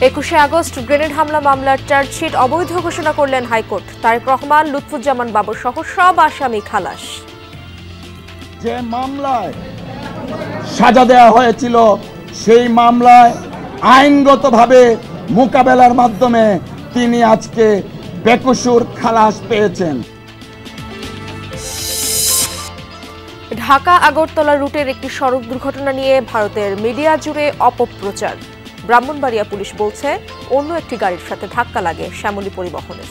21শে August grenade হামলা মামলার chargesheet অবৈধ ঘোষণা করলেন হাইকোর্ট। তারেক রহমান, লুৎফুজ্জামান বাবু সহ সব আসামি খালাস। যে মামলায় সাজা দেওয়া হয়েছিল সেই মামলায় আইনগতভাবে মোকাবেলার মাধ্যমে তিনি আজকে বেকসুর খালাস পেয়েছেন। ঢাকা আগরতলা রুটের একটি সড়ক দুর্ঘটনা নিয়ে ভারতের মিডিয়া জুড়ে অপপ্রচার। ব্রাহ্মণবাড়িয়া পুলিশ বলছে অন্য একটি গাড়ির সাথে ধাক্কা লাগে শ্যামলী পরিবহনের।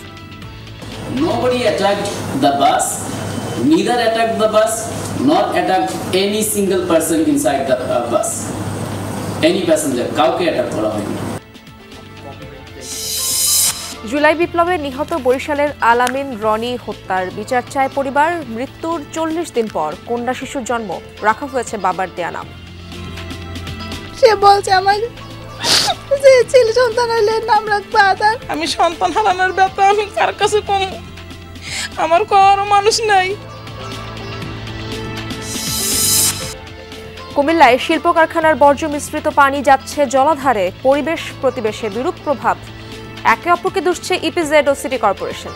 Nobody attacked the bus, neither attacked the bus, nor attacked any single person inside the bus. Any passenger, কাউকে অ্যাটাক করা হয়নি। জুলাই বিপ্লবে নিহত বরিশালের আলামিন রনি হত্যার বিচার চায় পরিবার। মৃত্যুর 40 দিন পর কন্যা শিশুর জন্ম, রাখা হয়েছে বাবার দেয়া নাম। সে বলছে আমার যে ছেলে সন্তান হলে নাম রাখবে আদার। আমি সন্তান হারানোর ব্যথা আমি কার কাছে কম, আমার কোনো মানুষ নাই। কুমিল্লায় শিল্প কারখানার বর্জ্য মিশ্রিত পানি যাচ্ছে জলাধারে, পরিবেশ প্রতিবেশে বিরূপ প্রভাব। একে অপরকে দুষছে ইপিজেড ও সিটি কর্পোরেশন।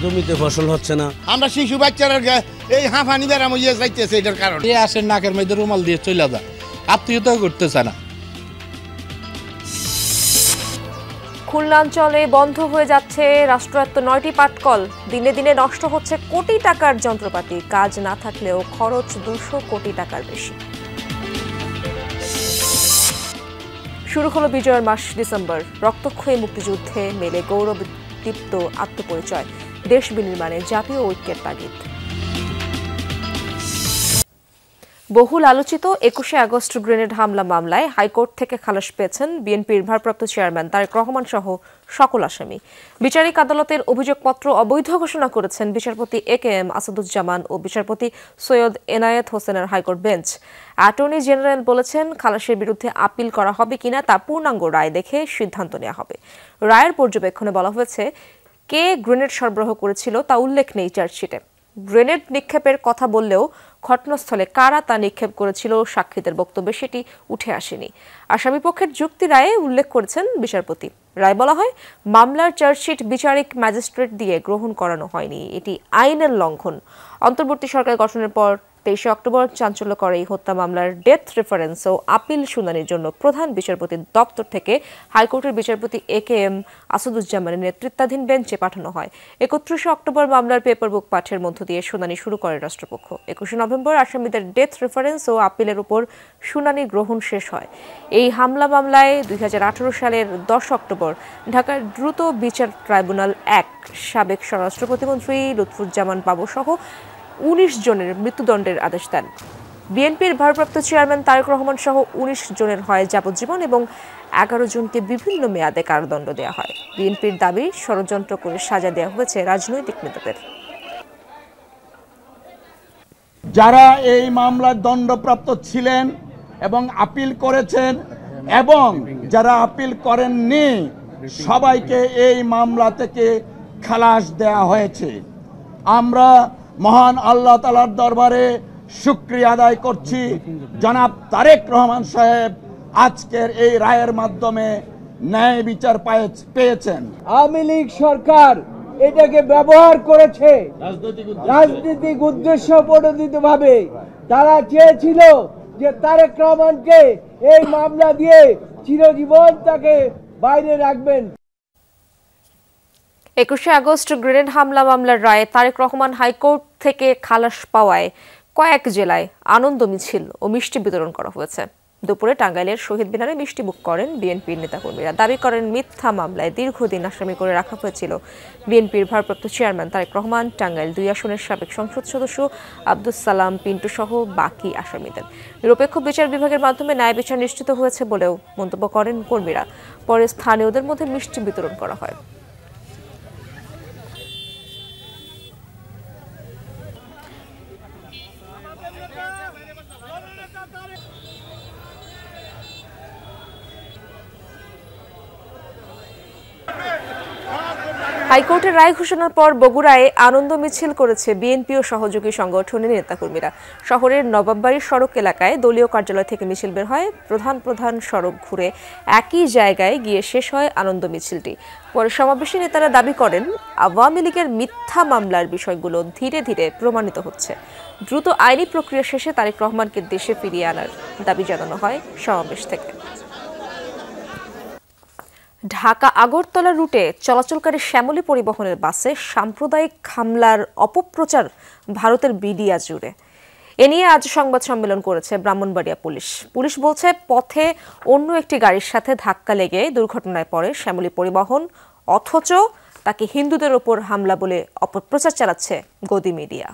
জমিতে ফসল হচ্ছে না, আমরা শিশু বাচ্চারা এই হাঁফানি বেড়াম ইয়ে যাইতেছে, এটার কারণ আসে নাকের মধ্যে রুমাল দিয়ে চলে যায়, আত্মীয়তা করতেছে না। খুলনাঞ্চলে বন্ধ হয়ে যাচ্ছে রাষ্ট্রায়ত্ত 9টি পাটকল। দিনে দিনে নষ্ট হচ্ছে কোটি টাকার যন্ত্রপাতি, কাজ না থাকলেও খরচ 200 কোটি টাকার বেশি। শুরু হলো বিজয়ের মাস ডিসেম্বর। রক্তক্ষয়ী মুক্তিযুদ্ধে মেলে গৌরবদীপ্ত আত্মপরিচয়, দেশ বিনির্মাণে জাতীয় ঐক্যের তাগিদ। বহুল আলোচিত 21শে আগস্ট গ্রেনেড হামলা মামলায় হাইকোর্ট থেকে খালাস পেয়েছেন বিএনপির ভারপ্রাপ্ত চেয়ারম্যান তারেক রহমান সহ সকল আসামি। বিচারিক আদালতের অভিযোগপত্র অবৈধ ঘোষণা করেছেন বিচারপতি একেএম আসাদুজ্জামান ও বিচারপতি সৈয়দ এনায়েত হোসেনের হাইকোর্ট বেঞ্চ। অ্যাটর্নি জেনারেল বলেছেন, খালাসের বিরুদ্ধে আপিল করা হবে কিনা তা পূর্ণাঙ্গ রায় দেখে সিদ্ধান্ত নেওয়া হবে। রায়ের পর্যবেক্ষণে বলা হয়েছে, কে গ্রেনেড সরবরাহ করেছিল তা উল্লেখ নেই চার্জশিটে। গ্রেনেড নিক্ষেপের কথা বললেও ঘটনাস্থলে কারা তা নিক্ষেপ করেছিল সাক্ষীদের বক্তব্যে সেটি উঠে আসেনি। আসামিপক্ষের যুক্তি রায়ে উল্লেখ করেছেন বিচারপতি। রায় বলা হয়, মামলার চার্জশিট বিচারিক ম্যাজিস্ট্রেট দিয়ে গ্রহণ করানো হয়নি, এটি আইনের লঙ্ঘন। অন্তর্বর্তী সরকার গঠনের পর 23 অক্টোবর চাঞ্চল্যকর এই হত্যা মামলার ডেথ রেফারেন্স ও আপিল শুনানির জন্য প্রধান বিচারপতির দপ্তর থেকে হাইকোর্টের বিচারপতি একেএম আসাদুজ্জামানের নেতৃত্বাধীন বেঞ্চে পাঠানো হয়। 31 অক্টোবর মামলার পেপার বুক পাঠের মধ্য দিয়ে শুনানি শুরু করে রাষ্ট্রপক্ষ। 21 নভেম্বর আসামিদের ডেথ রেফারেন্স ও আপিলের উপর শুনানি গ্রহণ শেষ হয়। এই হামলা মামলায় 2018 সালের 10 অক্টোবর ঢাকার দ্রুত বিচার ট্রাইব্যুনাল 1 সাবেক স্বরাষ্ট্র প্রতিমন্ত্রী লুৎফুজ্জামান বাবু সহ 19 জনের মৃত্যুদণ্ডের আদেশ দেন। বিএনপির ভারপ্রাপ্ত চেয়ারম্যান তারেক রহমান সহ 19 জনের হয় যাবজ্জীবন এবং 11 জনকে বিভিন্ন মেয়াদে কারাদণ্ড দেওয়া হয়। বিএনপির দাবি, ষড়যন্ত্র করে সাজা দেওয়া হয়েছে রাজনৈতিক নেতাদের। যারা এই মামলার দণ্ডপ্রাপ্ত ছিলেন এবং আপিল করেছেন এবং যারা আপিল করেননি, সবাইকে এই মামলা থেকে খালাস দেওয়া হয়েছে। আমরা মহান আল্লাহ তাআলার দরবারে শুকরিয়া আদায় করছি, জনাব তারেক রহমান সাহেব আজকের এই রায়ের মাধ্যমে ন্যায় বিচার পেয়েছেন। আওয়ামী লীগ সরকার এটাকে ব্যবহার করেছে রাজনৈতিক উদ্দেশ্য প্রণোদিতভাবে। তারা চেয়েছিল যে তারেক রহমানকে এই মামলা দিয়ে চিরজীবন তাকে বাইরে রাখবেন। 21শে আগস্ট গ্রেনেড হামলা মামলার রায়ে তারেক রহমান হাইকোর্ট থেকে খালাস পাওয়ায় কয়েক জেলায় আনন্দ মিছিল ও মিষ্টি বিতরণ করা হয়েছে। দুপুরে টাঙ্গাইলের শহীদ মিনারে মিষ্টিমুখ করেন বিএনপির নেতাকর্মীরা। দাবি করেন, মিথ্যা মামলায় দীর্ঘদিন আসামি করে রাখা হয়েছিল বিএনপির ভারপ্রাপ্ত চেয়ারম্যান তারেক রহমান, টাঙ্গাইল 2 আসনের সাবেক সংসদ সদস্য আব্দুস সালাম পিন্টু সহ বাকি আসামিদের। নিরপেক্ষ বিচার বিভাগের মাধ্যমে ন্যায় বিচার নিশ্চিত হয়েছে বলেও মন্তব্য করেন কর্মীরা। পরে স্থানীয়দের মধ্যে মিষ্টি বিতরণ করা হয়। হাইকোর্টের রায় ঘোষণার পর বগুড়ায় আনন্দ মিছিল করেছে বিএনপি ও সহযোগী সংগঠনের নেতাকর্মীরা। শহরের নবাববাড়ির সড়ক এলাকায় দলীয় কার্যালয় থেকে মিছিল বের হয়। প্রধান সড়ক ঘুরে একই জায়গায় গিয়ে শেষ হয় আনন্দ মিছিলটি। পরে সমাবেশে নেতারা দাবি করেন, আওয়ামী লীগের মিথ্যা মামলার বিষয়গুলো ধীরে ধীরে প্রমাণিত হচ্ছে। দ্রুত আইনি প্রক্রিয়া শেষে তারেক রহমানকে দেশে ফিরিয়ে আনার দাবি জানানো হয় সমাবেশ থেকে। ঢাকা আগরতলা রুটে চলাচলকারী শ্যামলী পরিবহনের বাসে সাম্প্রদায়িক হামলার অপপ্রচার ভারতের মিডিয়া জুড়ে। এ নিয়ে আজ সংবাদ সম্মেলন করেছে ব্রাহ্মণবাড়িয়া পুলিশ। পুলিশ বলছে, পথে অন্য একটি গাড়ির সাথে ধাক্কা লেগে দুর্ঘটনায় পড়ে শ্যামলী পরিবহন, অথচ তাকে হিন্দুদের ওপর হামলা বলে অপপ্রচার চালাচ্ছে গদি মিডিয়া।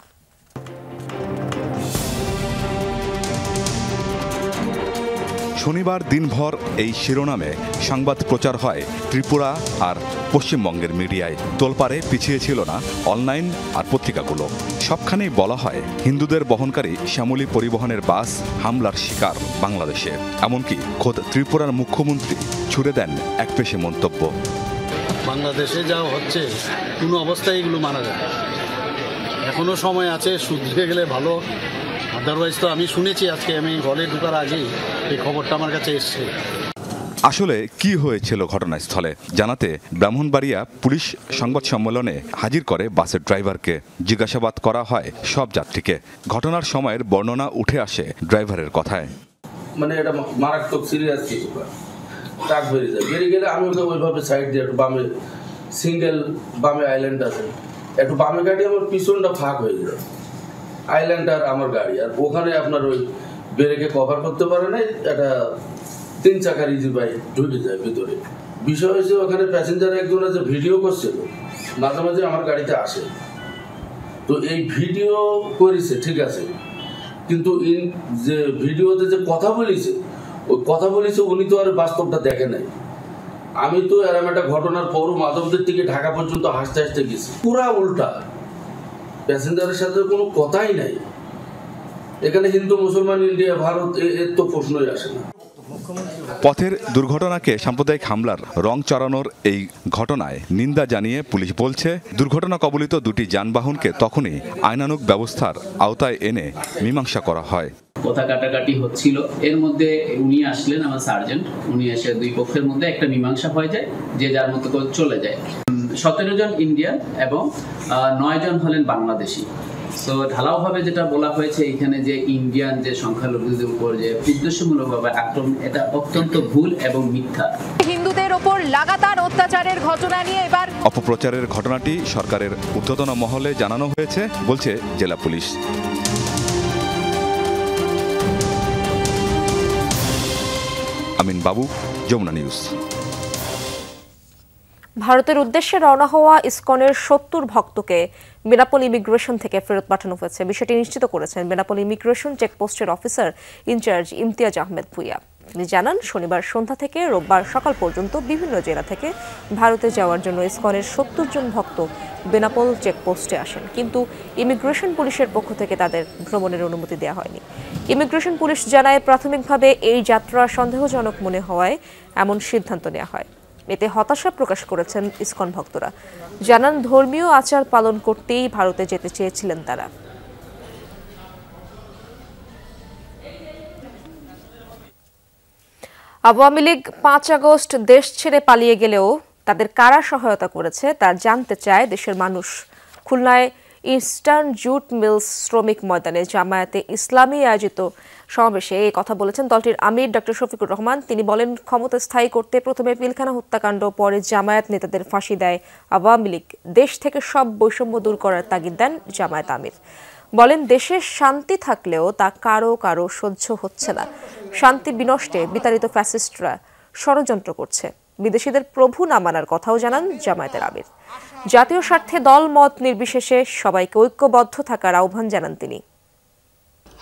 শনিবার দিনভর এই শিরোনামে সংবাদ প্রচার হয় ত্রিপুরা আর পশ্চিমবঙ্গের মিডিয়ায়। তোলপাড়ে পিছিয়ে ছিল না অনলাইন আর পত্রিকাগুলো। সবখানেই বলা হয় হিন্দুদের বহনকারী শ্যামলী পরিবহনের বাস হামলার শিকার বাংলাদেশে। এমনকি খোদ ত্রিপুরার মুখ্যমন্ত্রী ছুড়ে দেন একপেশে মন্তব্য। বাংলাদেশে যা হচ্ছে কোনো অবস্থায় এগুলো মানা যায়, এখনো সময় আছে, শুধরে গেলে ভালো। আদারওয়াইজ তো আমি শুনেছি, আজকে আমি হলে ঢোকার আগেই এই খবরটা আমার কাছে এসছে। আসলে কি হয়েছিল ঘটনাস্থলে জানাতে ব্রাহ্মণবাড়িয়া পুলিশ সংবাদ সম্মেলনে হাজির করে বাসের ড্রাইভারকে। জিজ্ঞাসাবাদ করা হয় সব যাত্রীকে। ঘটনার সময়ের বর্ণনা উঠে আসে ড্রাইভারের কথায়। মানে এটা মারাত্মক সিরিয়াস কিছু, ট্রাক বেরিয়ে যায়, বেরিয়ে গেলে আমি ওকে ওইভাবে সাইড দিয়ে একটু বামে, সিঙ্গেল বামে আইল্যান্ড আছে, একটু বামে গাড়ি আমার পিছনটা ফাঁক হয়ে যায়, আইল্যান্ড আর আমার গাড়ি, আর ওখানে আপনার ওই ব্রেকে কভার করতে পারে না, একটা 3 চাকার ইজি বাইক ঢুকে যায় ভিতরে। বিষয় হয়েছে ওখানে প্যাসেঞ্জার একজন আছে ভিডিও করছিল, মাঝে মাঝে আমার গাড়িতে আসে, তো এই ভিডিও করেছে ঠিক আছে, কিন্তু যে ভিডিওতে যে কথা বলেছে, ওই কথা বলেছে উনি তো আর বাস্তবটা দেখে নাই। আমি তো এরকম একটা ঘটনার পর মাধবদের থেকে ঢাকা পর্যন্ত হাসতে হাসতে গেছি, পুরা উল্টা, প্যাসেঞ্জারের সাথে কোনো কথাই নাই। এখানে হিন্দু মুসলমান ইন্ডিয়া ভারত এর তো প্রশ্নই আসে না। পথের দুর্ঘটনাকে সাম্প্রদায়িক হামলার রং চড়ানোর এই ঘটনায় নিন্দা জানিয়ে পুলিশ বলছে, দুর্ঘটনা কবলিত দুটি যানবাহনকে তখনই আইনানুগ ব্যবস্থার আওতায় এনে মীমাংসা করা হয়। কথা কাটাকাটি হচ্ছিল, এর মধ্যে উনি আসলেন, আমার সার্জেন্ট, উনি এসে দুই পক্ষের মধ্যে একটা মীমাংসা হয়ে যায়, যে যার মতো করে চলে যায়। 17 জন ইন্ডিয়ান এবং 9 জন হলেন বাংলাদেশি। তো ঢালাওভাবে যেটা বলা হয়েছে এখানে, যে ইন্ডিয়ান যে সংখ্যালঘুদের উপর যে উদ্দেশ্যমূলকভাবে আক্রমণ, এটা অত্যন্ত ভুল এবং মিথ্যা। হিন্দুদের উপর লাগাতার অত্যাচারের ঘটনা নিয়ে এবার অপপ্রচারের ঘটনাটি সরকারের ঊর্ধ্বতন মহলে জানানো হয়েছে বলছে জেলা পুলিশ। আমিন বাবু, যমুনা নিউজ। ভারতের উদ্দেশ্যে রওনা হওয়া ইসকনের 70 ভক্তকে বেনাপোল ইমিগ্রেশন থেকে ফেরত পাঠানো হয়েছে। বিষয়টি নিশ্চিত করেছেন বেনাপোল ইমিগ্রেশন চেকপোস্টের অফিসার ইনচার্জ ইমতিয়াজ আহমেদ ভুইয়া। তিনি জানান, শনিবার সন্ধ্যা থেকে রোববার সকাল পর্যন্ত বিভিন্ন জেলা থেকে ভারতে যাওয়ার জন্য ইসকনের 70 জন ভক্ত বেনাপোল চেকপোস্টে আসেন, কিন্তু ইমিগ্রেশন পুলিশের পক্ষ থেকে তাদের ভ্রমণের অনুমতি দেওয়া হয়নি। ইমিগ্রেশন পুলিশ জানায়, প্রাথমিকভাবে এই যাত্রা সন্দেহজনক মনে হওয়ায় এমন সিদ্ধান্ত নেওয়া হয়। এতে হতাশা প্রকাশ করেছেন ইসকন ভক্তরা। জানান, ধর্মীয় আচার পালন করতেই ভারতে যেতে চেয়েছিলেন তারা। আওয়ামী লীগ 5 আগস্ট দেশ ছেড়ে পালিয়ে গেলেও তাদের কারা সহায়তা করেছে তা জানতে চায় দেশের মানুষ। খুলনায় ইস্টার্ন জুট মিলস শ্রমিক ময়দানে জামায়াতে ইসলামী আয়োজিত সমাবেশে এই কথা বলেছেন দলটির আমির ডক্টর শফিকুর রহমান। তিনি বলেন, ক্ষমতা স্থায়ী করতে প্রথমে পিলখানা হত্যাকাণ্ড, পরে জামায়াত নেতাদের ফাঁসি দেয় আওয়ামী লীগ। দেশ থেকে সব বৈষম্য দূর করার তাগিদ দেন জামায়াত আমির। বলেন, দেশে শান্তি থাকলেও তা কারো কারো সহ্য হচ্ছে না। শান্তি বিনষ্টে বিতাড়িত ফ্যাসিস্টরা ষড়যন্ত্র করছে। বিদেশিদের প্রভু না মানার কথাও জানান জামায়াতের আমির। জাতীয় স্বার্থে দল মত নির্বিশেষে সবাইকে ঐক্যবদ্ধ থাকার আহ্বান জানান তিনি।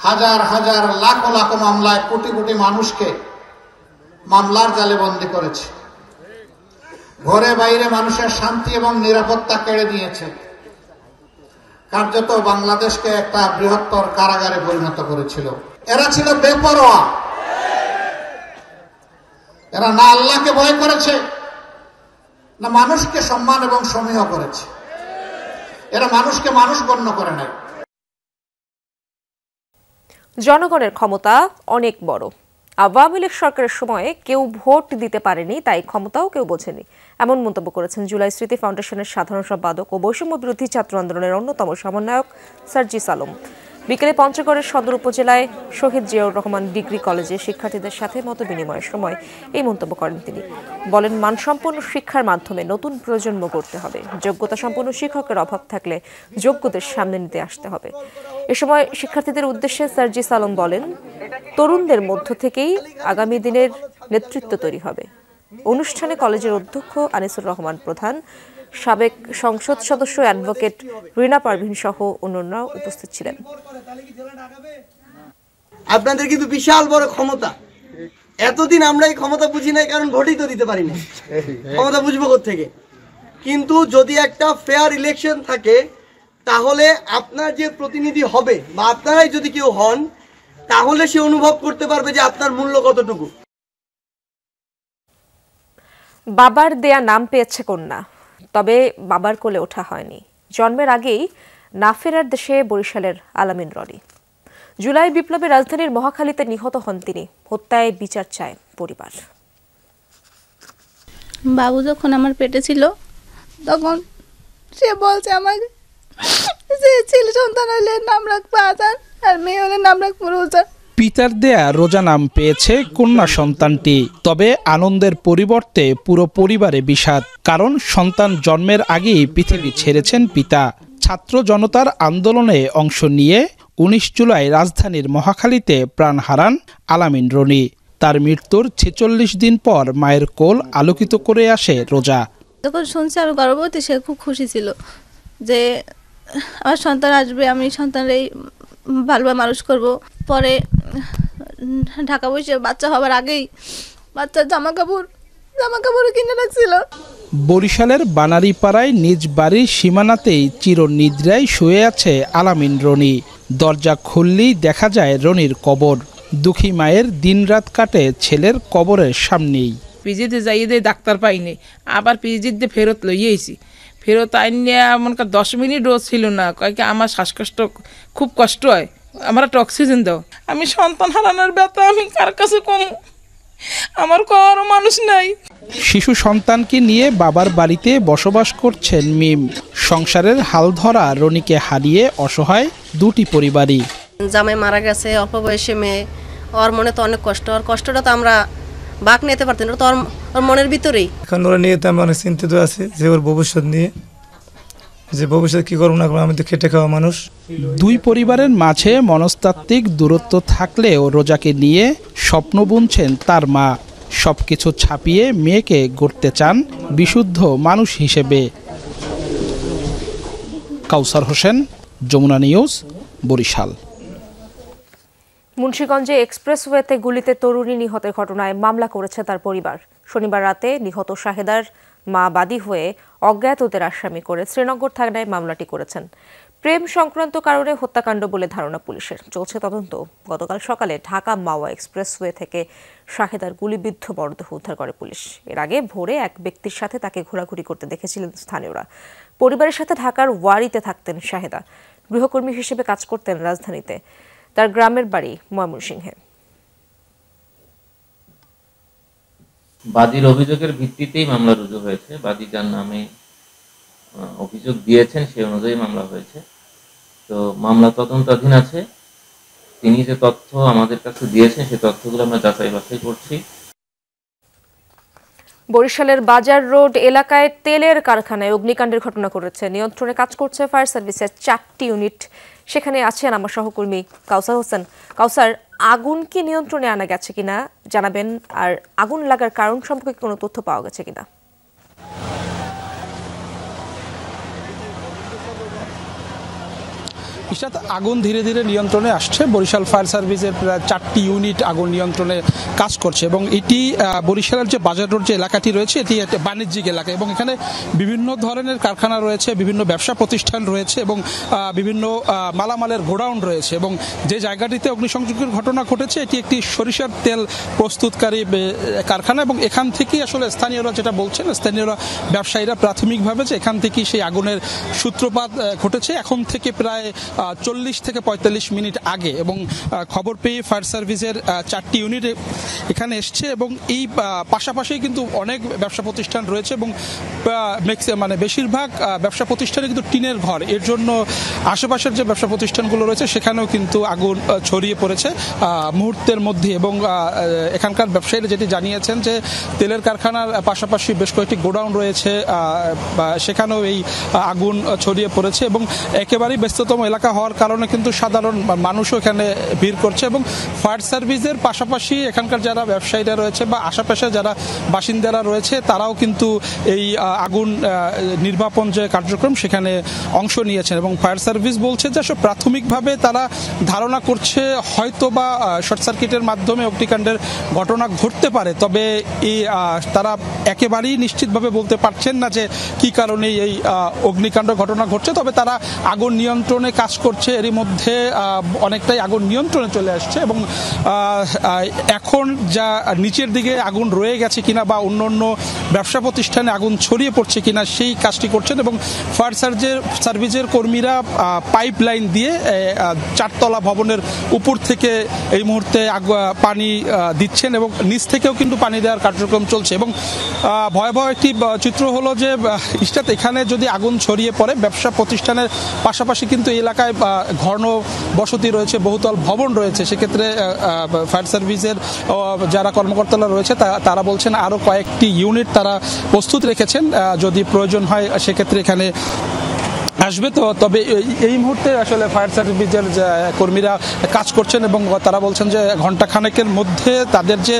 হাজার হাজার লাখ লাখ মামলায় কোটি কোটি মানুষকে মামলার জালে বন্দী করেছে। ঘরে বাইরে মানুষের শান্তি এবং নিরাপত্তা কেড়ে নিয়েছে। কার্যত বাংলাদেশকে একটা বৃহত্তর কারাগারে পরিণত করেছিল। এরা ছিল বেপরোয়া। এরা না আল্লাহকে ভয় করেছে, না মানুষকে সম্মান এবং সমীহ করেছে? এরা মানুষকে মানুষ গণ্য করে নাই। জনগণের ক্ষমতা অনেক বড়। আওয়ামী লীগ সরকারের সময়ে কেউ ভোট দিতে পারেনি, তাই ক্ষমতাও কেউ বোঝেনি, এমন মন্তব্য করেছেন জুলাই স্মৃতি ফাউন্ডেশনের সাধারণ সম্পাদক ও বৈষম্য বিরোধী ছাত্র আন্দোলনের অন্যতম সমন্বয়ক সার্জিস আলম। বিকেলে পঞ্চগড়ের সদর উপজেলায় শহীদ জিয়াউর রহমান ডিগ্রি কলেজে শিক্ষার্থীদের সাথে মতবিনিময়ের সময় এই মন্তব্য করেন তিনি। বলেন, মানসম্পন্ন শিক্ষার মাধ্যমে নতুন প্রজন্ম গড়তে হবে। যোগ্যতা সম্পন্ন শিক্ষকের অভাব থাকলে যোগ্যদের সামনে নিতে আসতে হবে। এ সময় শিক্ষার্থীদের উদ্দেশ্যে সার্জিস আলম বলেন, তরুণদের মধ্য থেকেই আগামী দিনের নেতৃত্ব তৈরি হবে। অনুষ্ঠানে কলেজের অধ্যক্ষ আনিসুর রহমান প্রধান, সাবেক সংসদ সদস্য অ্যাডভোকেট রিনা পারভিন সহ অন্যান্যরা উপস্থিত ছিলেন। আপনাদের কিন্তু বিশাল বড় ক্ষমতা। এতদিন আমরা এই ক্ষমতা বুঝি নাই, কারণ ভোটই তো দিতে পারি না। ক্ষমতা বুঝবো কোত্থেকে? কিন্তু যদি একটা ফেয়ার ইলেকশন থাকে, তাহলে আপনার যে প্রতিনিধি হবে বা আপনারাই যদি কেউ হন, তাহলে সে অনুভব করতে পারবে যে আপনার মূল্য কতটুকু। বাবার দেয়া নাম পেয়েছে কন্যা, তবে বাবার কোলে ওঠা হয়নি। জন্মের আগেই না ফেরার দেশে বরিশালের আলামিন রনি। জুলাই বিপ্লবে রাজধানীর মহাখালীতে নিহত হন তিনি। হত্যায় বিচার চায় পরিবার। বাবু যখন আমার পেটে ছিল, তখন সে বলছে আমাকে যে ছেলে সন্তান হলে নাম রাখবো আজান, আর মেয়ে হলে নাম রাখবো রোজা। পিতার দেয়া রোজা নাম পেয়েছে কন্যা সন্তানটি। তবে আনন্দের পরিবর্তে পুরো পরিবারে বিষাদ, কারণ সন্তান জন্মের আগেই পৃথিবী ছেড়েছেন পিতা। ছাত্র জনতার আন্দোলনে অংশ নিয়ে 19 জুলাই রাজধানীর মহাখালীতে প্রাণ হারান আলামিন রনি। তার মৃত্যুর 46 দিন পর মায়ের কোল আলোকিত করে আসে রোজা। যখন শুনছি আমি গর্ভবতী, সে খুব খুশি ছিল যে আমার সন্তান আসবে, আমি সন্তানের ভালোভাবে মানুষ করব। পরে ঢাকা বসে বাচ্চা হবার আগেই বাচ্চার জামা কাপড় কিনে রাখছিল। বরিশালের বানারীপাড়ায় নিজ বাড়ির সীমানাতেই চিরনিদ্রায় শুয়ে আছে আলামিন রনি। দরজা খুললেই দেখা যায় রনির কবর। দুঃখী মায়ের দিনরাত কাটে ছেলের কবরের সামনেই। পিজিতে যাইয়ে ডাক্তার পাইনি, আবার পিজিতে ফেরত লইয়েছি। ফেরত আইনে এমন 10 মিনিট রোজ ছিল না, কয়েক আমার শ্বাসকষ্ট খুব কষ্ট হয়, আমার একটা অক্সিজেন দাও। আমি সন্তান হারানোর ব্যথা আমি কার কাছে কম, আমার কারো মানুষ নাই। শিশু সন্তানকে নিয়ে বাবার বাড়িতে বসবাস করছেন মিম। সংসারের হাল ধরা রনিকে হারিয়ে অসহায় দুটি পরিবারই। জামাই মারা গেছে, অল্প বয়সে মেয়ে, ওর মনে তো অনেক কষ্ট। আর কষ্টটা তো আমরা বাক নিতে পারতেন, তো ওর মনের ভিতরেই। এখন ওরা নিয়ে তো আমি অনেক চিন্তিত আছি যে ওর ভবিষ্যৎ নিয়ে, যে ভবিষ্যৎ কি করবো না করবো, আমি তো খেটে খাওয়া মানুষ। দুই পরিবারের মাঝে মনস্তাত্ত্বিক দূরত্ব থাকলেও রোজাকে নিয়ে স্বপ্ন বুনছেন তার মা। সবকিছু ছাপিয়ে মেয়েকে গড়তে চান বিশুদ্ধ মানুষ হিসেবে। কাউসার হোসেন, যমুনা নিউজ, বরিশাল। মুন্সিগঞ্জে এক্সপ্রেসওয়েতে গুলিতে তরুণী নিহতের ঘটনায় মামলা করেছে তার পরিবার। শনিবার রাতে নিহত শাহেদার মা বাদী হয়ে অজ্ঞাতদের আসামি করে শ্রীনগর থানায় মামলাটি করেছেন। প্রেম সংক্রান্ত কারণে হত্যাকাণ্ড বলে ধারণা পুলিশের, চলছে তদন্ত। গতকাল সকালে ঢাকা মাওয়া এক্সপ্রেসওয়ে থেকে শাহেদার গুলিবিদ্ধ মরদেহ উদ্ধার করে পুলিশ। এর আগে ভোরে এক ব্যক্তির সাথে তাকে ঘোরাঘুরি করতে দেখেছিলেন স্থানীয়রা। পরিবারের সাথে ঢাকার ওয়ারিতে থাকতেন শাহেদা। গৃহকর্মী হিসেবে কাজ করতেন রাজধানীতে। তার গ্রামের বাড়ি ময়মনসিংহে। বাদীর অভিযোগের ভিত্তিতেই মামলা রুজু হয়েছে। বাদী যার নামে অভিযোগ দিয়েছেন সে অনুযায়ী মামলা হয়েছে। তো মামলা তদন্তাধীন আছে। তিনি যে তথ্য আমাদের কাছে দিয়েছেন সেই তথ্যগুলো আমরা যাচাই বাছাই করছি। বরিশালের বাজার রোড এলাকায় তেলের কারখানায় অগ্নিকাণ্ডের ঘটনা ঘটেছে। নিয়ন্ত্রণে কাজ করছে ফায়ার সার্ভিসের 4টি ইউনিট। সেখানে আছেন আমার সহকর্মী কাউসার হোসেন। কাউসার, আগুন কি নিয়ন্ত্রণে আনা গেছে কিনা জানাবেন, আর আগুন লাগার কারণ সম্পর্কে কোনো তথ্য পাওয়া গেছে কিনা? ইশাত, আগুন ধীরে ধীরে নিয়ন্ত্রণে আসছে। বরিশাল ফায়ার সার্ভিসের প্রায় 4টি ইউনিট আগুন নিয়ন্ত্রণে কাজ করছে এবং এটি বরিশালের যে বাজার রোড যে এলাকাটি রয়েছে এটি একটা বাণিজ্যিক এলাকা এবং এখানে বিভিন্ন ধরনের কারখানা রয়েছে, বিভিন্ন ব্যবসা প্রতিষ্ঠান রয়েছে এবং বিভিন্ন মালামালের গোডাউন রয়েছে এবং যে জায়গাটিতে অগ্নিসংযোগের ঘটনা ঘটেছে এটি একটি সরিষার তেল প্রস্তুতকারী কারখানা এবং এখান থেকেই আসলে স্থানীয়রা যেটা বলছেন, স্থানীয়রা ব্যবসায়ীরা প্রাথমিকভাবে যে এখান থেকেই সেই আগুনের সূত্রপাত ঘটেছে এখন থেকে প্রায় 40 থেকে 45 মিনিট আগে এবং খবর পেয়ে ফায়ার সার্ভিসের 4টি ইউনিট এখানে এসছে এবং এই পাশাপাশি কিন্তু অনেক ব্যবসা প্রতিষ্ঠান রয়েছে এবং মানে বেশিরভাগ ব্যবসা প্রতিষ্ঠানে কিন্তু টিনের ঘর, এর জন্য আশেপাশের যে ব্যবসা প্রতিষ্ঠানগুলো রয়েছে সেখানেও কিন্তু আগুন ছড়িয়ে পড়েছে মুহূর্তের মধ্যে এবং এখানকার ব্যবসায়ীরা যেটি জানিয়েছেন যে তেলের কারখানার পাশাপাশি বেশ কয়েকটি গোডাউন রয়েছে, সেখানেও এই আগুন ছড়িয়ে পড়েছে এবং একেবারেই ব্যস্ততম এলাকা হওয়ার কারণে কিন্তু সাধারণ মানুষও এখানে ভিড় করছে এবং ফায়ার সার্ভিসের পাশাপাশি এখানকার যারা ব্যবসায়ীরা রয়েছে বা আশেপাশে যারা বাসিন্দারা রয়েছে তারাও কিন্তু এই আগুন নির্বাপন যে কার্যক্রম সেখানে অংশ নিয়েছেন এবং ফায়ার সার্ভিস বলছে যে প্রাথমিকভাবে তারা ধারণা করছে হয়তো বা শর্ট সার্কিটের মাধ্যমে অগ্নিকাণ্ডের ঘটনা ঘটতে পারে, তবে এই তারা একেবারেই নিশ্চিতভাবে বলতে পারছেন না যে কি কারণে এই অগ্নিকাণ্ড ঘটনা ঘটছে। তবে তারা আগুন নিয়ন্ত্রণে কাজ করছে, এরই মধ্যে অনেকটাই আগুন নিয়ন্ত্রণে চলে আসছে এবং এখন যা নিচের দিকে আগুন রয়ে গেছে কিনা বা অন্য অন্য ব্যবসা প্রতিষ্ঠানে আগুন ছড়িয়ে পড়ছে কিনা সেই কাজটি করছেন এবং ফায়ার সার্ভিসের কর্মীরা পাইপ লাইন দিয়ে 4তলা ভবনের উপর থেকে এই মুহূর্তে পানি দিচ্ছেন এবং নিচ থেকেও কিন্তু পানি দেওয়ার কার্যক্রম চলছে এবং ভয়াবহ একটি চিত্র হলো যে ইস্টাত এখানে যদি আগুন ছড়িয়ে পড়ে ব্যবসা প্রতিষ্ঠানের পাশাপাশি কিন্তু এই এলাকায় ঘন বসতি রয়েছে, বহুতল ভবন রয়েছে, সেক্ষেত্রে ফায়ার সার্ভিসের যারা কর্মকর্তারা রয়েছে তারা বলছেন আরও কয়েকটি ইউনিট তারা প্রস্তুত রেখেছেন যদি প্রয়োজন হয় সেক্ষেত্রে এখানে আসবে। তো তবে এই মুহূর্তে আসলে ফায়ার সার্ভিসের কর্মীরা কাজ করছেন এবং তারা বলছেন যে ঘণ্টাখানেকের মধ্যে তাদের যে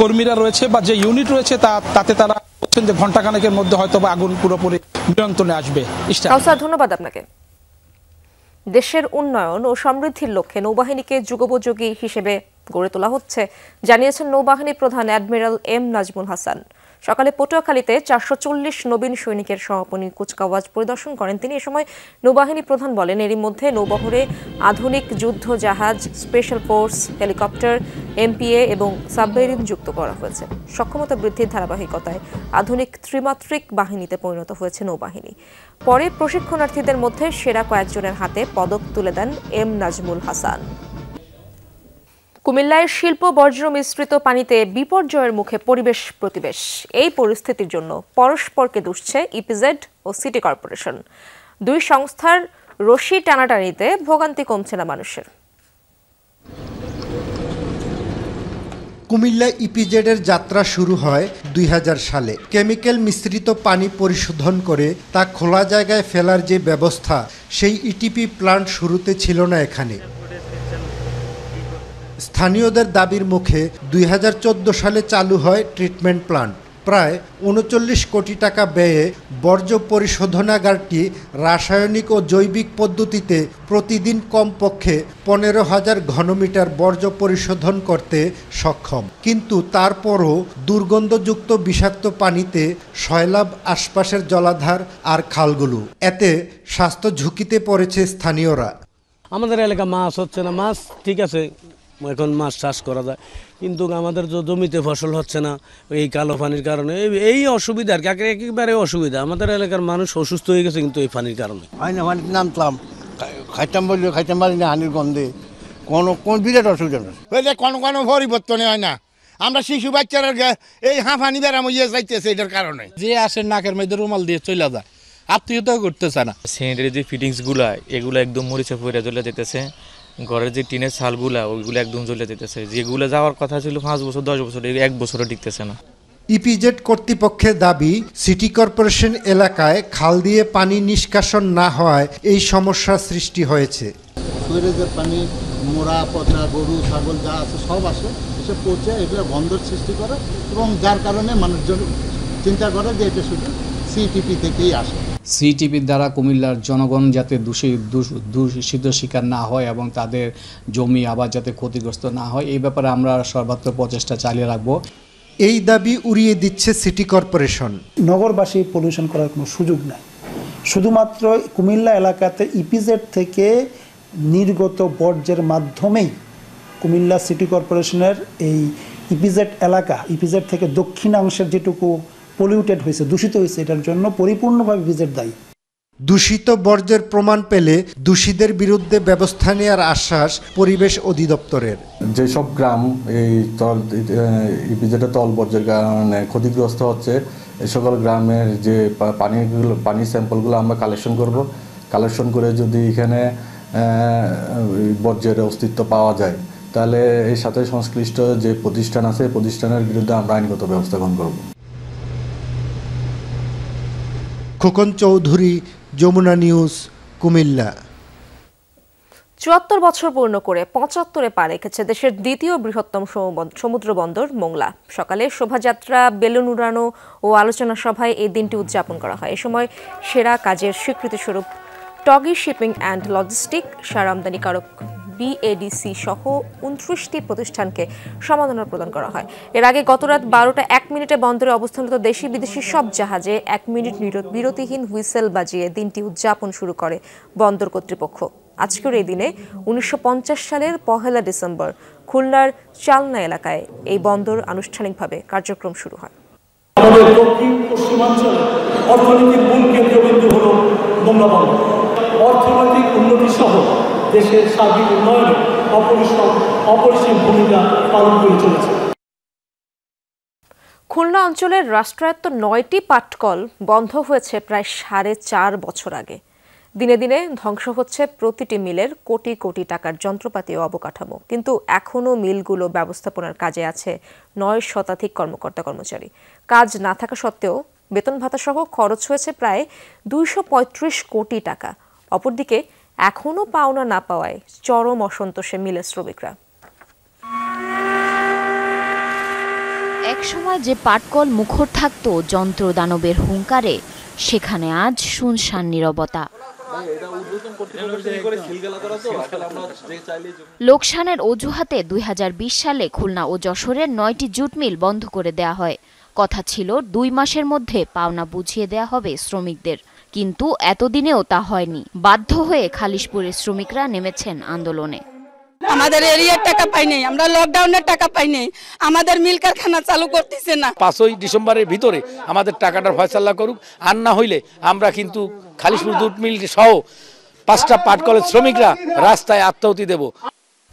কর্মীরা রয়েছে বা যে ইউনিট রয়েছে তাতে তারা বলছেন যে ঘণ্টাখানেকের মধ্যে হয়তো বা আগুন পুরোপুরি নিয়ন্ত্রণে আসবে। ধন্যবাদ আপনাকে। দেশের উন্নয়ন ও সমৃদ্ধির লক্ষ্যে নৌবাহিনীকে যুগোপযোগী হিসেবে গড়ে তোলা হচ্ছে জানিয়েছেন নৌবাহিনী প্রধান অ্যাডমিরাল এম নাজমুল হাসান। সকালে পটুয়াখালীতে 440 নবীন সৈনিকের সমাপনী কুচকাওয়াজ পরিদর্শন করেন তিনি। এ সময় নৌবাহিনী প্রধান বলেন এরই মধ্যে নৌবহরে আধুনিক যুদ্ধ জাহাজ, স্পেশাল ফোর্স, হেলিকপ্টার, এমপিএ এবং সাবমেরিন যুক্ত করা হয়েছে। সক্ষমতা বৃদ্ধির ধারাবাহিকতায় আধুনিক ত্রিমাত্রিক বাহিনীতে পরিণত হয়েছে নৌবাহিনী। পরে প্রশিক্ষণার্থীদের মধ্যে সেরা কয়েকজনের হাতে পদক তুলে দেন এম নাজমুল হাসান। কুমিল্লায় শিল্প বর্জ্য মিশ্রিত পানিতে বিপর্যয়ের মুখে পরিবেশ প্রতিবেশ। এই পরিস্থিতির জন্য পরস্পরকে দুষছে ইপিজেড ও সিটি কর্পোরেশন। দুই সংস্থার রশি টানাটানিতে ভোগান্তি কমছে না মানুষের। কুমিল্লা ইপিজেডের যাত্রা শুরু হয় 2000 সালে। কেমিক্যাল মিশ্রিত পানি পরিশোধন করে তা খোলা জায়গায় ফেলার যে ব্যবস্থা, সেই ইটিপি প্লান্ট শুরুতে ছিল না এখানে। স্থানীয়দের দাবির মুখে 2014 সালে চালু হয় ট্রিটমেন্ট প্লান্ট। প্রায় 39 কোটি টাকা ব্যয়ে বর্জ্য পরিশোধনাগারটি রাসায়নিক ও জৈবিক পদ্ধতিতে প্রতিদিন কমপক্ষে 15,000 ঘনমিটার বর্জ্য পরিশোধন করতে সক্ষম। কিন্তু তারপরও দুর্গন্ধযুক্ত বিষাক্ত পানিতে সয়লাব আশপাশের জলাধার আর খালগুলো। এতে স্বাস্থ্য ঝুঁকিতে পড়েছে স্থানীয়রা। আমাদের এলাকা মাছ হচ্ছে না, মাছ ঠিক আছে এখন মাছ চাষ করা যায়, কিন্তু আমাদের তো জমিতে ফসল হচ্ছে না এই কালো পানির কারণে। এই অসুবিধা আর কি, একেবারে অসুবিধা। আমাদের এলাকার মানুষ অসুস্থ হয়ে গেছে কিন্তু এই পানির কারণে। নামতাম খাইতাম বললে খাইতাম পারি না, হানির গন্ধে কোন বিরাট অসুবিধা কোনো পরিবর্তনে হয় না। আমরা শিশু বাচ্চারা এই হাঁফানি বেড়াম ইয়ে যাইতেছে এটার কারণে। যে আসে নাকের মধ্যে রুমাল দিয়ে চলে যায়, আত্মীয়তা করতেছে না। স্যানিটারি যে ফিটিংসগুলা এগুলো একদম মরিচে পড়ে চলে যেতেছে। ঘরের যে টিনের ছালগুলা ওইগুলো একদম জ্বলে যেতেছে। যেগুলো যাওয়ার কথা ছিল 5 বছর 10 বছর, 1 বছরও টিকতেছে না। ইপিজেড কর্তৃপক্ষের দাবি, সিটি কর্পোরেশন এলাকায় খাল দিয়ে পানি নিষ্কাশন না হওয়ায় এই সমস্যার সৃষ্টি হয়েছে। সুইরেজের পানি, মোড়া পচা গরু ছাগল যা আছে সব আসে, এসে পচে এগুলো গন্ধর সৃষ্টি করে এবং যার কারণে মানুষজন চিন্তা করে যে এটা শুধু সিটিপি থেকেই আসে। সিটিপির দ্বারা কুমিল্লার জনগণ যাতে দূষিত শিকার না হয় এবং তাদের জমি আবার যাতে ক্ষতিগ্রস্ত না হয় এই ব্যাপারে আমরা সর্বাত্মক প্রচেষ্টা চালিয়ে রাখব। এই দাবি উড়িয়ে দিচ্ছে সিটি কর্পোরেশন। নগরবাসী পলিউশন করার কোনো সুযোগ নাই, শুধুমাত্র কুমিল্লা এলাকাতে ইপিজেড থেকে নির্গত বর্জ্যের মাধ্যমেই কুমিল্লা সিটি কর্পোরেশনের এই ইপিজেড এলাকা, ইপিজেড থেকে দক্ষিণাংশের যেটুকু পলিউটেড হয়েছে, দূষিত হয়েছে, এটার জন্য পরিপূর্ণভাবে ইপিজেড দায়ী। দূষিত বর্জ্যের প্রমাণ পেলে দোষীদের বিরুদ্ধে ব্যবস্থা নেওয়ার আশ্বাস পরিবেশ অধিদপ্তরের। যেসব গ্রাম এই ইপিজেডের তল বর্জ্যের কারণে ক্ষতিগ্রস্ত হচ্ছে, এই সকল গ্রামের যে পানির স্যাম্পলগুলো আমরা কালেকশন করে যদি এখানে বর্জ্যের অস্তিত্ব পাওয়া যায়, তাহলে এই সাথে সংশ্লিষ্ট যে প্রতিষ্ঠান আছে প্রতিষ্ঠানের বিরুদ্ধে আমরা আইনগত ব্যবস্থা গ্রহণ করব। খোকন চৌধুরী, যমুনা নিউজ, কুমিল্লা। ৭৪ বছর পূর্ণ করে ৭৫-এ পা রেখেছে দেশের দ্বিতীয় বৃহত্তম সমুদ্র বন্দর মোংলা। সকালে শোভাযাত্রা, বেলুন উড়ানো ও আলোচনা সভায় এই দিনটি উদযাপন করা হয়। এ সময় সেরা কাজের স্বীকৃতিস্বরূপ টগি শিপিং অ্যান্ড লজিস্টিক, সার আমদানিকারক বিএডিসি সহ ২৯টি প্রতিষ্ঠানকে সম্মাননা প্রদান করা হয়। এর আগে গতরাত ১২টা ১ মিনিটে বন্দরে অবস্থানরত দেশি বিদেশি সব জাহাজে ১ মিনিট বিরতিহীন হুইসেল বাজিয়ে দিনটি উদযাপন শুরু করে বন্দর কর্তৃপক্ষ। আজকের এই দিনে ১৯৫০ সালের ১ ডিসেম্বর খুলনার চালনা এলাকায় এই বন্দর আনুষ্ঠানিকভাবে কার্যক্রম শুরু হয়। আমাদের দক্ষিণ পশ্চিমাঞ্চলে অর্থনীতির মূল কেন্দ্রবিন্দু হল মোংলা বন্দর। অর্থনৈতিক উন্নতি সহ দেশের সার্বিক উন্নয়নে অপরিসীম ভূমিকা পালন করে চলেছে। খুলনা অঞ্চলের রাষ্ট্রায়ত্ত ৯টি পাটকল বন্ধ হয়েছে প্রায় ৪.৫ বছর আগে। দিনে দিনে ধ্বংস হচ্ছে প্রতিটি মিলের কোটি কোটি টাকার যন্ত্রপাতি ও অবকাঠামো। কিন্তু এখনও মিলগুলো ব্যবস্থাপনার কাজে আছে ৯ শতাধিক কর্মকর্তা কর্মচারী। কাজ না থাকা সত্ত্বেও বেতন ভাতা সহ খরচ হয়েছে প্রায় ২৩৫ কোটি টাকা। অপরদিকে এখনও পাওনা না পাওয়ায় চরম অসন্তোষে মিলের শ্রমিকরা। একসময় যে পাটকল মুখর থাকতো যন্ত্র দানবের হুঙ্কারে, সেখানে আজ শুনশান নীরবতা। লোকসানের অজুহাতে ২০২০ সালে খুলনা ও যশোরের ৯টি জুট মিল বন্ধ করে দেয়া হয়। কথা ছিল ২ মাসের মধ্যে পাওনা বুঝিয়ে দেয়া হবে শ্রমিকদের, কিন্তু এতদিনেও তা হয়নি। বাধ্য হয়ে খালিশপুরের শ্রমিকরা নেমেছেন আন্দোলনে। আমাদের এরিয়ার টাকা পাই নাই, আমরা লকডাউনের টাকা পাই নাই, আমাদের মিল কারখানা চালু করতেছে না। ৫ই ডিসেম্বরের ভিতরে আমাদের টাকাটার ফয়সালা করুক, আর না হইলে আমরা কিন্তু খালিশপুর জুট মিল সহ 5টা পাটকলের শ্রমিকরা রাস্তায় আত্মাহুতি দেব।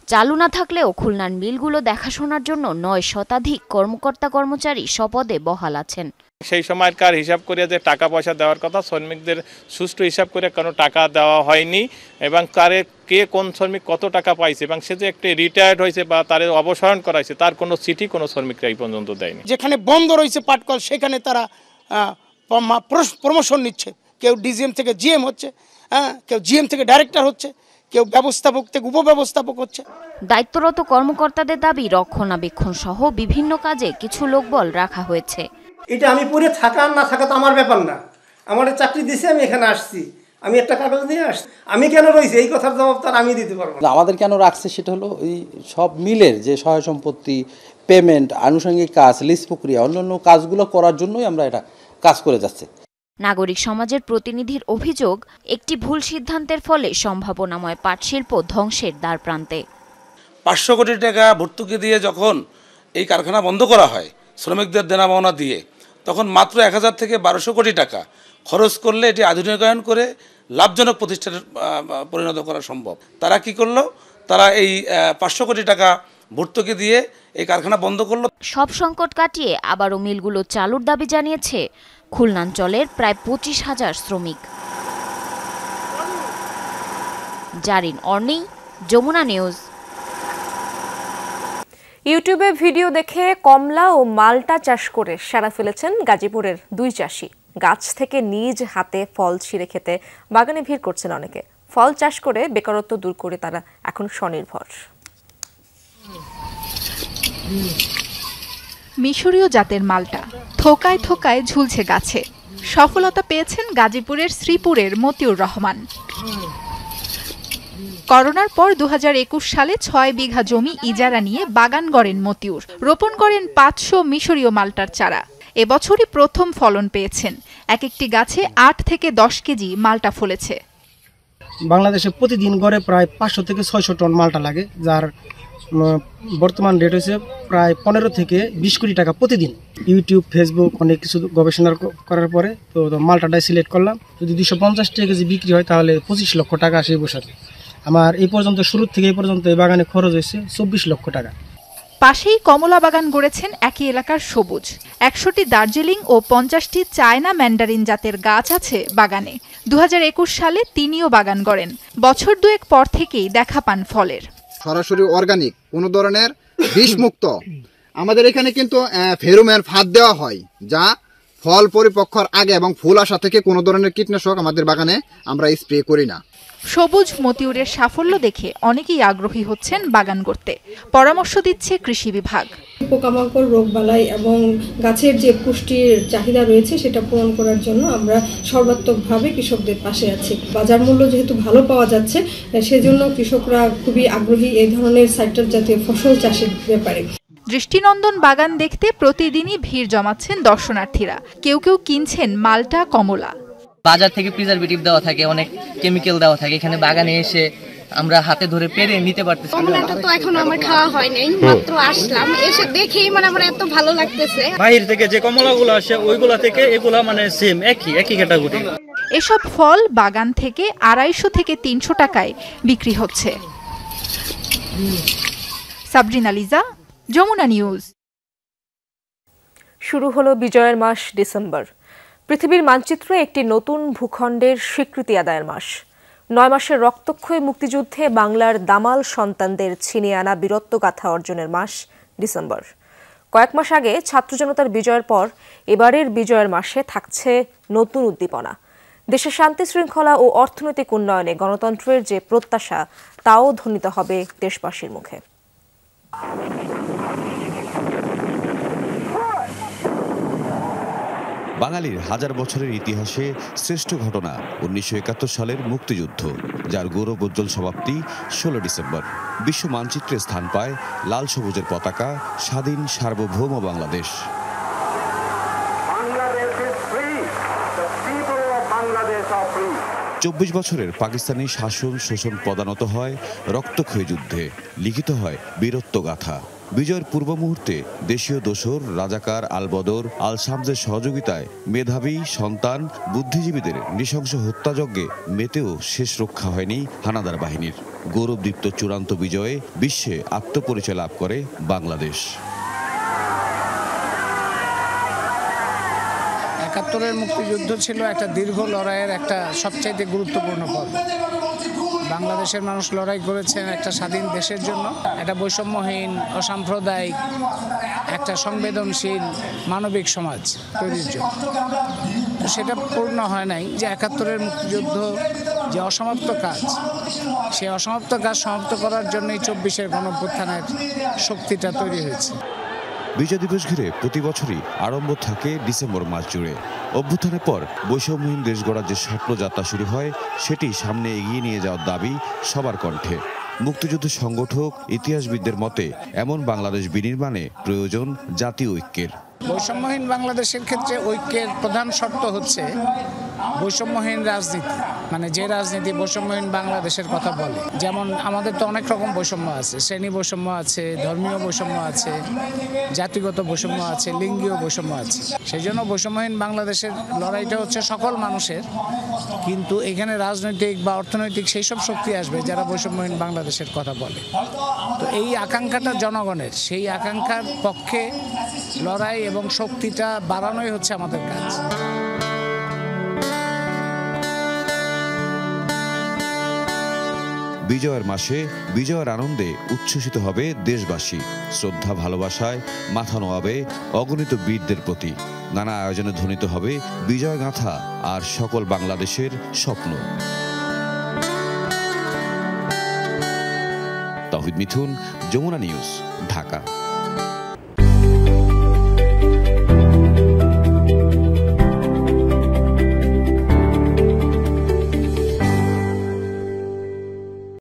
চালু না থাকলেও খুলনার মিলগুলো দেখাশোনার জন্য ৯ শতাধিক কর্মকর্তা কর্মচারী স্বপদে বহাল আছেন। সেই সময়কার হিসাব করে যে টাকা পয়সা দেওয়ার কথা, শ্রমিকদের সুষ্ঠু হিসাব করে কোনো টাকা দেওয়া হয়নি এবং কারে কে কোন শ্রমিক কত টাকা পাইছে এবং সে যে একটি রিটায়ার্ড হয়েছে বা তার অবসরণ করাইছে তার কোনো চিঠি কোনো শ্রমিকরা এই পর্যন্ত দেয়নি। যেখানে বন্ধ রয়েছে পাটকল সেখানে তারা প্রমোশন নিচ্ছে, কেউ ডিজিএম থেকে জিএম হচ্ছে, কেউ জিএম থেকে ডাইরেক্টর হচ্ছে, কেউ ব্যবস্থাপক থেকে উপব্যবস্থাপক হচ্ছে। দায়িত্বরত কর্মকর্তাদের দাবি রক্ষণাবেক্ষণ সহ বিভিন্ন কাজে কিছু লোকবল রাখা হয়েছে। এটা আমি পড়ে থাকা আর না থাকা তো আমার ব্যাপার না, আমার চাকরি দিছে, আমি এখানে আসছি, আমি একটা কাগজ নিয়ে আসছি, আমি কেন রয়েছি এই কথার জবাব তার আমি দিতে পারবো না। আমাদের কেন রাখছে সেটা হলো এই সব মিলের যে সহায় সম্পত্তি, পেমেন্ট, আনুষঙ্গিক কাজ, লিস্ট প্রক্রিয়া, অন্যান্য কাজগুলো করার জন্যই আমরা এটা কাজ করে যাচ্ছি। নাগরিক সমাজের প্রতিনিধির অভিযোগ, একটি ভুল সিদ্ধান্তের ফলে সম্ভাবনাময় পাটশিল্প ধ্বংসের দ্বারপ্রান্তে। ৫০০ কোটি টাকা ভর্তুকি দিয়ে যখন এই কারখানা বন্ধ করা হয় শ্রমিকদের দেনা পাওনা দিয়ে, তখন মাত্র ১,০০০ থেকে ১২০০ কোটি টাকা খরচ করলে এটি আধুনিকায়ন করে লাভজনক প্রতিষ্ঠানে পরিণত করা সম্ভব। তারা কি করলো? তারা এই ৫০০ কোটি টাকা ভর্তুকি দিয়ে এই কারখানা বন্ধ করলো। সব সংকট কাটিয়ে আবারও মিলগুলো চালুর দাবি জানিয়েছে খুলনাঞ্চলের প্রায় ২৫,০০০ শ্রমিক। জারিন অর্নি, যমুনা নিউজ। ইউটিউবে ভিডিও দেখে কমলা ও মালটা চাষ করে সারা ফেলেছেন গাজীপুরের 2 চাষি। গাছ থেকে নিজ হাতে ফল ছিঁড়ে খেতে বাগানে ভিড় করছেন অনেকে। ফল চাষ করে বেকারত্ব দূর করে তারা এখন স্বনির্ভর। মিশরীয় জাতের মালটা থোকায় থোকায় ঝুলছে গাছে। সফলতা পেয়েছেন গাজীপুরের শ্রীপুরের মতিউর রহমান। করোনার পর 2021 সালে 6 বিঘা জমি ইজারা নিয়ে বাগান গড়েন মতিউর। রোপণ করেন 500 মিশরীয় মাল্টার চারা। এবছরই প্রথম ফলন পেয়েছেন। এক একটি গাছে 8 থেকে 10 কেজি মাল্টা ফলেছে। বাংলাদেশে প্রতিদিন গড়ে প্রায় 500 থেকে 600 টন মাল্টা লাগে, যার বর্তমান রেট হয়েছে প্রায় 15 থেকে 20 কোটি টাকা প্রতিদিন। ইউটিউব, ফেসবুক অনেক কিছু গবেষণা করার পরে তো মাল্টাটাই সিলেক্ট করলাম। যদি 250 টাকা কেজি বিক্রি হয় তাহলে 25 লক্ষ টাকা আসে এই বছর। আমার এই পর্যন্ত শুরু থেকে এই পর্যন্ত এই বাগানে খরচ হয়েছে 24 লক্ষ টাকা। পাশেই কমলা বাগান গড়েছেন একই এলাকার সবুজ। 100টি দার্জিলিং ও 50টি চায়না ম্যান্ডারিন জাতের গাছ আছে বাগানে। 2021 সালে তিনিও বাগান গড়েন। বছর দুয়েক পর থেকেই দেখা পান ফলের। সরাসরি অর্গানিক, কোনো ধরনের বিষমুক্ত। আমাদের এখানে কিন্তু ফেরোমন ফাঁদ দেওয়া হয়, যা ফল পরিপক্কর আগে এবং ফুল আসা থেকে কোনো ধরনের কীটনাশক আমাদের বাগানে আমরা স্প্রে করি না। সবুজ মতিউরের সাফল্য দেখে অনেকেই আগ্রহী হচ্ছেন বাগান করতে। পরামর্শ দিচ্ছে কৃষি বিভাগ। পোকামাকড়, রোগবালাই এবং গাছের যে পুষ্টির চাহিদা রয়েছে সেটা পূরণ করার জন্য আমরা সর্বাত্মকভাবে কৃষকদের পাশে আছি। বাজার মূল্য যেহেতু ভালো পাওয়া যাচ্ছে, সেজন্য কৃষকরা খুবই আগ্রহী এই ধরনের সাইট্রাস জাতীয় ফসল চাষের ব্যাপারে। দৃষ্টিনন্দন বাগান দেখতে প্রতিদিনই ভিড় জমাচ্ছেন দর্শনার্থীরা। কেউ কেউ কিনছেন মাল্টা, কমলা। বাজার থেকে প্রিজারভেটিভ দেওয়া থাকে, অনেক কেমিক্যাল দেওয়া থাকে। এখানে বাগানে এসে আমরা হাতে ধরে পেরে নিতে পারতেছি। কমলাটা তো এখনো আমার খাওয়া হয় নাই, মাত্র আসলাম, এসে দেখেই মানে আমার এত ভালো লাগতেছে। বাইরে থেকে যে কমলাগুলো আসে ওইগুলা থেকে এগুলা মানে সেম একই ক্যাটাগরি। এসব ফল বাগান থেকে 250 থেকে 300 টাকায় বিক্রি হচ্ছে। সাবরিনা লিজা, যমুনা নিউজ। শুরু হলো বিজয়ের মাস ডিসেম্বর। পৃথিবীর মানচিত্রে একটি নতুন ভূখণ্ডের স্বীকৃতি আদায়ের মাস। 9 মাসের রক্তক্ষয়ী মুক্তিযুদ্ধে বাংলার দামাল সন্তানদের ছিনিয়ে আনা বীরত্বগাথা অর্জনের মাস ডিসেম্বর। কয়েক মাস আগে ছাত্র জনতার বিজয়ের পর এবারের বিজয়ের মাসে থাকছে নতুন উদ্দীপনা। দেশের শান্তি শৃঙ্খলা ও অর্থনৈতিক উন্নয়নে গণতন্ত্রের যে প্রত্যাশা তাও ধ্বনিত হবে দেশবাসীর মুখে। বাঙালির হাজার বছরের ইতিহাসে শ্রেষ্ঠ ঘটনা 1971 সালের মুক্তিযুদ্ধ, যার গৌরবোজ্জ্বল সমাপ্তি 16 ডিসেম্বর। বিশ্ব মানচিত্রে স্থান পায় লাল সবুজের পতাকা, স্বাধীন সার্বভৌম বাংলাদেশ। 24 বছরের পাকিস্তানি শাসন শোষণ পদানত হয় রক্তক্ষয়ী যুদ্ধে, লিখিত হয় বীরত্বগাথা। বিজয়ের পূর্ব মুহূর্তে দেশীয় দোসর রাজাকার আলবদর আল শামসের সহযোগিতায় মেধাবী সন্তান বুদ্ধিজীবীদের নৃশংস হত্যাযজ্ঞে মেতেও শেষ রক্ষা হয়নি হানাদার বাহিনীর। গৌরবদীপ্ত চূড়ান্ত বিজয়ে বিশ্বে আত্মপরিচয় লাভ করে বাংলাদেশ। 71-এর মুক্তিযুদ্ধ ছিল একটা দীর্ঘ লড়াইয়ের একটা সবচাইতে গুরুত্বপূর্ণ পর্ব। বাংলাদেশের মানুষ লড়াই করেছেন একটা স্বাধীন দেশের জন্য, একটা বৈষম্যহীন, অসাম্প্রদায়িক, একটা সংবেদনশীল মানবিক সমাজ তৈরির জন্য। তো সেটা পূর্ণ হয় নাই। যে 71-এর মুক্তিযুদ্ধ যে অসমাপ্ত কাজ, সেই অসমাপ্ত কাজ সমাপ্ত করার জন্যই 24-এর গণঅভ্যুত্থানের শক্তিটা তৈরি হয়েছে। বিজয় দিবস ঘিরে প্রতি বছরই আরম্ভ থাকে ডিসেম্বর মাস জুড়ে। অভ্যুত্থানের পর বৈষম্যহীন দেশ গড়ার যে স্বপ্নযাত্রা শুরু হয়, সেটি সামনে এগিয়ে নিয়ে যাওয়ার দাবি সবার কণ্ঠে। মুক্তিযুদ্ধ সংগঠক ইতিহাসবিদদের মতে এমন বাংলাদেশ বিনির্মাণে প্রয়োজন জাতীয় ঐক্যের। বৈষম্যহীন বাংলাদেশের ক্ষেত্রে ঐক্যের প্রধান শর্ত হচ্ছে বৈষম্যহীন রাজনীতি, মানে যে রাজনীতি বৈষম্যহীন বাংলাদেশের কথা বলে। যেমন আমাদের তো অনেক রকম বৈষম্য আছে, শ্রেণী বৈষম্য আছে, ধর্মীয় বৈষম্য আছে, জাতিগত বৈষম্য আছে, লিঙ্গীয় বৈষম্য আছে। সেই জন্য বৈষম্যহীন বাংলাদেশের লড়াইটা হচ্ছে সকল মানুষের, কিন্তু এখানে রাজনৈতিক বা অর্থনৈতিক সেই সব শক্তি আসবে যারা বৈষম্যহীন বাংলাদেশের কথা বলে। তো এই আকাঙ্ক্ষাটা জনগণের, সেই আকাঙ্ক্ষার পক্ষে লড়াই এবং শক্তিটা বাড়ানোই হচ্ছে আমাদের কাজ। বিজয়ের মাসে বিজয়ের আনন্দে উচ্ছ্বসিত হবে দেশবাসী। শ্রদ্ধা ভালোবাসায় মাথা নোয়াবে অগণিত বীরদের প্রতি। নানা আয়োজনে ধ্বনিত হবে বিজয় গাথা আর সকল বাংলাদেশের স্বপ্ন। তাওহিদ মিথুন, যমুনা নিউজ, ঢাকা।